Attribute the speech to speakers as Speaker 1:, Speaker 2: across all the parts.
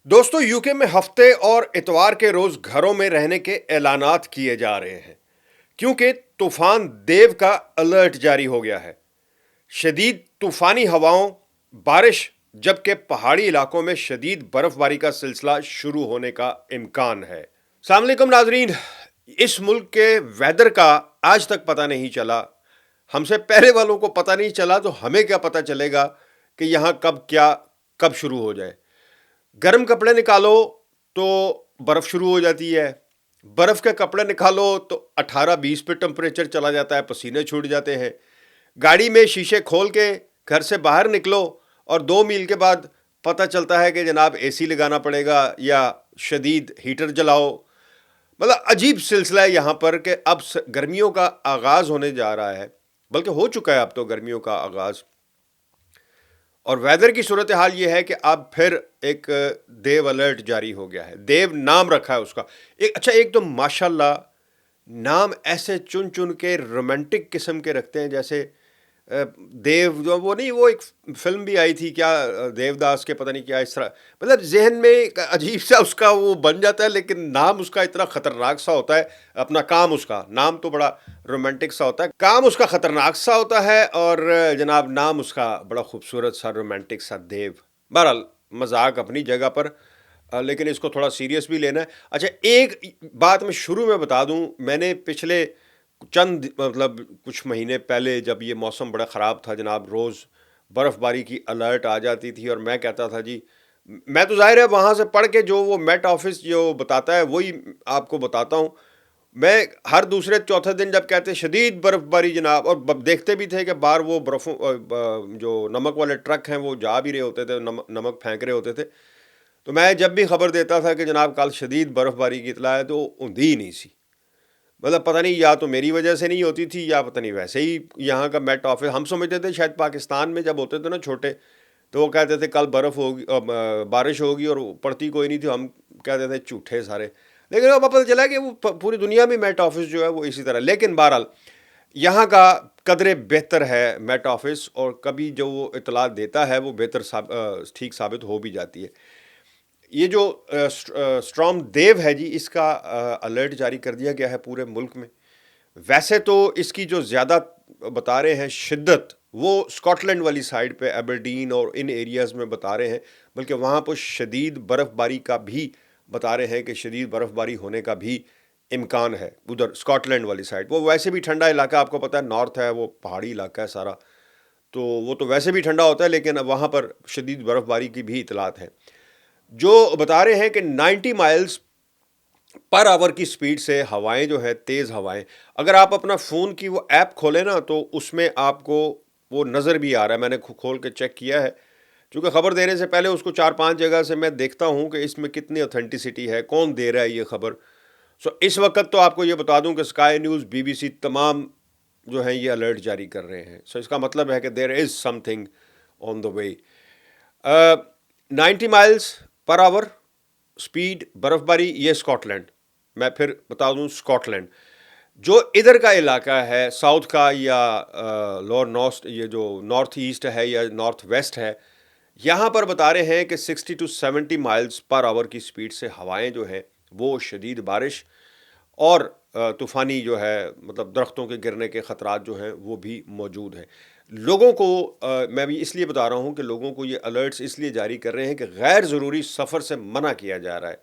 Speaker 1: दोस्तों, यूके में हफ्ते और इतवार के रोज घरों में रहने के ऐलानात किए जा रहे हैं क्योंकि तूफान देव का अलर्ट जारी हो गया है। शदीद तूफानी हवाओं, बारिश, जबकि पहाड़ी इलाकों में शदीद बर्फबारी का सिलसिला शुरू होने का इम्कान है। अस्सलाम वालेकुम नाजरीन। इस मुल्क के वेदर का आज तक पता नहीं चला। हमसे पहले वालों को पता नहीं चला तो हमें क्या पता चलेगा कि यहाँ कब शुरू हो जाए। गर्म कपड़े निकालो तो बर्फ शुरू हो जाती है। बर्फ के कपड़े निकालो तो 18-20 पे टेम्परेचर चला जाता है, पसीने छूट जाते हैं। गाड़ी में शीशे खोल के घर से बाहर निकलो और 2 मील के बाद पता चलता है कि जनाब एसी लगाना पड़ेगा या शदीद हीटर जलाओ। मतलब अजीब सिलसिला है यहाँ पर कि अब गर्मियों का आगाज़ होने जा रहा है, बल्कि हो चुका है अब तो गर्मियों का आगाज़। और वेदर की सूरत हाल ये है कि अब फिर एक देव अलर्ट जारी हो गया है। देव नाम रखा है उसका। एक तो माशाल्लाह नाम ऐसे चुन चुन के रोमांटिक किस्म के रखते हैं, जैसे देव जो वो नहीं, वो एक फिल्म भी आई थी क्या, देवदास के पता नहीं क्या, इस तरह मतलब जहन में एक अजीब सा उसका वो बन जाता है, लेकिन नाम उसका इतना ख़तरनाक सा होता है। अपना काम, उसका नाम तो बड़ा रोमांटिक सा होता है, काम उसका ख़तरनाक सा होता है, और जनाब नाम उसका बड़ा खूबसूरत सा रोमांटिक सा देव। बहरहाल मजाक अपनी जगह पर, लेकिन इसको थोड़ा सीरियस भी लेना है। अच्छा, एक बात मैं शुरू में बता दूं, मैंने पिछले कुछ महीने पहले जब ये मौसम बड़ा ख़राब था जनाब, रोज़ बर्फ़बारी की अलर्ट आ जाती थी और मैं कहता था जी, मैं तो ज़ाहिर है वहाँ से पढ़ के जो वो मेट ऑफिस जो बताता है वही आपको बताता हूँ। मैं हर दूसरे चौथे दिन जब कहते शदीद बर्फ़बारी जनाब, और देखते भी थे कि बाहर वो जो नमक वाले ट्रक हैं वो जा भी रहे होते थे, नमक फेंक रहे होते थे। तो मैं जब भी खबर देता था कि जनाब कल शदीद बर्फ़बारी की इतला है, तो ऊँधी ही नहीं सी। मतलब पता नहीं, या तो मेरी वजह से नहीं होती थी या पता नहीं वैसे ही यहाँ का मेट ऑफिस, हम समझते थे शायद पाकिस्तान में जब होते थे ना छोटे, तो वो कहते थे कल बर्फ़ होगी, बारिश होगी, और पड़ती कोई नहीं थी। हम कहते थे झूठे सारे, लेकिन अब पता चला कि वो पूरी दुनिया में मेट ऑफिस जो है वो इसी तरह। लेकिन बहरहाल यहाँ का कदरे बेहतर है मेट ऑफिस, और कभी जो वो इतलात देता है वो बेहतर ठीक साबित हो भी जाती है। ये जो स्ट्रॉम देव है जी, इसका अलर्ट जारी कर दिया गया है पूरे मुल्क में। वैसे तो इसकी जो ज़्यादा बता रहे हैं शिद्दत, वो स्कॉटलैंड वाली साइड पे एबरडीन और इन एरियाज़ में बता रहे हैं, बल्कि वहाँ पर शदीद बर्फ़बारी का भी बता रहे हैं कि शदीद बर्फ़बारी होने का भी इम्कान है उधर स्कॉटलैंड वाली साइड। वो वैसे भी ठंडा इलाका, आपको पता है, नॉर्थ है, वो पहाड़ी इलाका है सारा, तो वो तो वैसे भी ठंडा होता है, लेकिन वहाँ पर शदीद बर्फ़बारी की भी इतलात है। जो बता रहे हैं कि 90 माइल्स पर आवर की स्पीड से हवाएं जो है, तेज़ हवाएं, अगर आप अपना फ़ोन की वो ऐप खोलें ना, तो उसमें आपको वो नज़र भी आ रहा है। मैंने खोल के चेक किया है, क्योंकि ख़बर देने से पहले उसको 4-5 जगह से मैं देखता हूँ कि इसमें कितनी ऑथेंटिसिटी है, कौन दे रहा है ये ख़बर। सो इस वक्त तो आपको ये बता दूँ कि स्काई न्यूज़, BBC तमाम जो है ये अलर्ट जारी कर रहे हैं। सो इसका मतलब है कि there is something on the way. 90 miles per hour speed बर्फबारी, ये स्कॉटलैंड। मैं फिर बता दूं, स्कॉटलैंड जो इधर का इलाका है साउथ का, या लोअर नॉर्थ, ये जो नॉर्थ ईस्ट है या नॉर्थ वेस्ट है, यहाँ पर बता रहे हैं कि 60 to 70 माइल्स पर आवर की स्पीड से हवाएं जो हैं वो शदीद बारिश और तूफ़ानी जो है, मतलब दरख्तों के गिरने के ख़तरात जो हैं वो भी मौजूद हैं। लोगों को मैं भी इसलिए बता रहा हूँ कि लोगों को ये अलर्ट्स इसलिए जारी कर रहे हैं कि गैर ज़रूरी सफ़र से मना किया जा रहा है।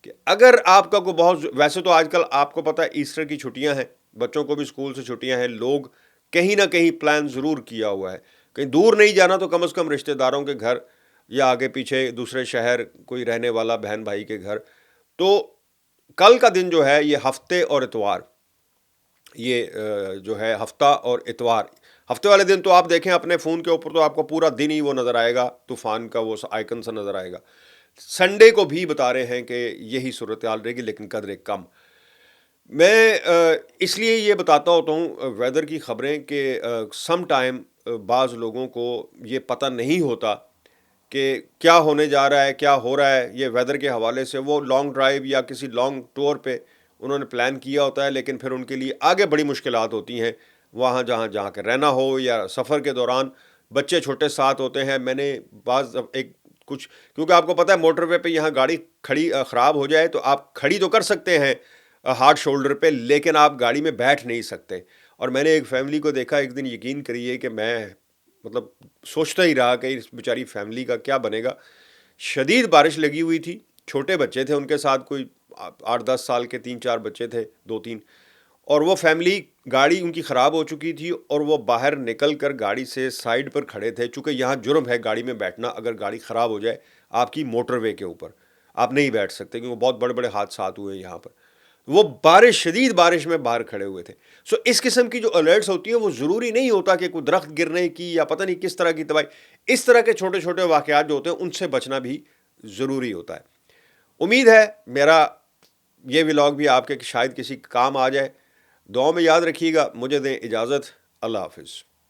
Speaker 1: कि अगर आपका कोई बहुत, वैसे तो आजकल आपको पता है ईस्टर की छुट्टियां हैं, बच्चों को भी स्कूल से छुट्टियां हैं, लोग कहीं ना कहीं प्लान ज़रूर किया हुआ है, कहीं दूर नहीं जाना तो कम से कम रिश्तेदारों के घर, या आगे पीछे दूसरे शहर कोई रहने वाला बहन भाई के घर। तो कल का दिन जो है ये हफ्ते और इतवार, ये जो है हफ्ता और इतवार, हफ्ते वाले दिन तो आप देखें अपने फ़ोन के ऊपर तो आपको पूरा दिन ही वो नज़र आएगा, तूफ़ान का वो आइकन सा नज़र आएगा। संडे को भी बता रहे हैं कि यही सूरत हाल रहेगी, लेकिन कदरे कम। मैं इसलिए ये बताता होता हूँ वेदर की ख़बरें कि सम टाइम बाज़ लोगों को ये पता नहीं होता कि क्या होने जा रहा है, क्या हो रहा है। ये वेदर के हवाले से वो लॉन्ग ड्राइव या किसी लॉन्ग टूर पे उन्होंने प्लान किया होता है, लेकिन फिर उनके लिए आगे बड़ी मुश्किलात होती हैं वहाँ जहाँ के रहना हो, या सफ़र के दौरान बच्चे छोटे साथ होते हैं। मैंने एक کچھ، کیونکہ آپ کو پتہ ہے موٹر وے پہ یہاں گاڑی کھڑی خراب ہو جائے تو آپ کھڑی تو کر سکتے ہیں ہارڈ شولڈر پہ، لیکن آپ گاڑی میں بیٹھ نہیں سکتے. اور میں نے ایک فیملی کو دیکھا ایک دن، یقین کریے کہ میں مطلب سوچتا ہی رہا کہ اس بیچاری فیملی کا کیا بنے گا. شدید بارش لگی ہوئی تھی، چھوٹے بچے تھے ان کے ساتھ، کوئی 8-10 سال کے 3-4 بچے تھے، 2-3. اور وہ فیملی، گاڑی ان کی خراب ہو چکی تھی اور وہ باہر نکل کر گاڑی سے سائڈ پر کھڑے تھے، چونکہ یہاں جرم ہے گاڑی میں بیٹھنا. اگر گاڑی خراب ہو جائے آپ کی موٹر وے کے اوپر، آپ نہیں بیٹھ سکتے، کیونکہ بہت بڑے بڑے حادثات ہوئے یہاں پر. وہ بارش، شدید بارش میں باہر کھڑے ہوئے تھے. سو اس قسم کی جو الرٹس ہوتی ہیں وہ ضروری نہیں ہوتا کہ کوئی درخت گرنے کی یا پتہ نہیں کس طرح کی تباہی، اس طرح کے چھوٹے چھوٹے واقعات جو ہوتے ہیں ان سے بچنا بھی ضروری ہوتا ہے. امید ہے میرا یہ ولاگ بھی آپ کے شاید کسی کام آ جائے. دعاؤں میں یاد رکھیے گا. مجھے دیں اجازت. اللہ حافظ.